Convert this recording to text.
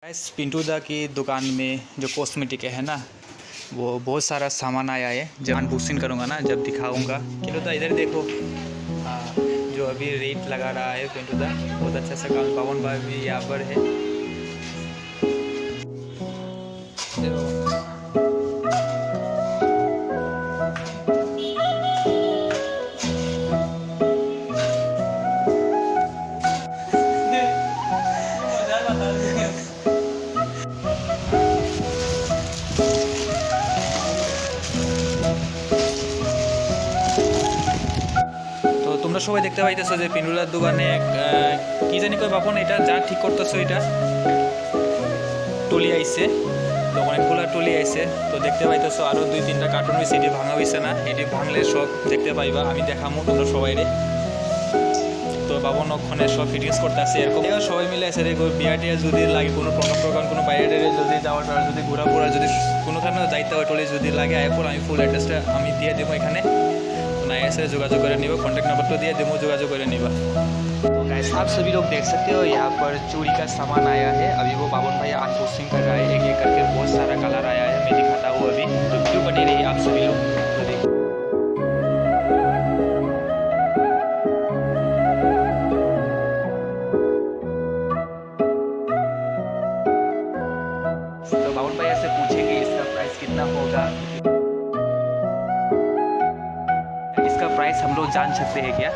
Guys Pintu दा की दुकान में जो कॉस्मेटिक है ना, वो बहुत सारा सामान आया है। जब अनबॉक्सिंग करूँगा ना, जब दिखाऊंगा। पिंटू दा इधर देखो। हाँ, जो अभी रेट लगा रहा है पिंटू दा, बहुत अच्छा सा काम। पवन भाई भी यहाँ पर है। देखो। তো তোমরা সবাই দেখতে পাইতেছো যে পিন্টুদার দোকানে কি জানি কয় বাপন, এটা যা ঠিক করতেছো, এটা টলি আইছে। তো অনেকগুলো টলি আইছে। তো দেখতে পাইতেছো আরও 2-3টা কার্টুন হয়েছে, এটি ভাঙা হয়েছে না। এটি ভাঙলে সব দেখতে পাইবা, আমি দেখামো তোমরা সবাই রে। তো বাবন ওখানে সব ফিটিংস করতে আসছে। এরকম সবাই মিলে আছে। দেখো বিয়া টিয়া যদি লাগে, কোনো প্রোগ্রাম যদি বাইরে যদি যাওয়ার যদি ঘোরা যদি কোনোখানে যাইতে হয়, টলি যদি লাগে আইফোন, আমি ফুল অ্যাড্রেসটা আমি দিয়ে দেবো এখানে। तो नए से जोगाजोग कर निबा, कॉन्टैक्ट नंबर तो दिया देमो, जोगाजोग कर निबा। तो गाइस आप सभी लोग देख सकते हो यहाँ पर चूड़ी का सामान आया है। अभी वो बाबन भाई अनबॉक्सिंग कर रहा है, एक एक करके बहुत सारा कलर आया है। मैं दिखाता हूँ अभी, तो वीडियो बने रही आप सभी लोग। तो बाबन भाई से पूछेंगे इसका प्राइस कितना होगा। इसका प्राइस हम लोग जान सकते हैं क्या?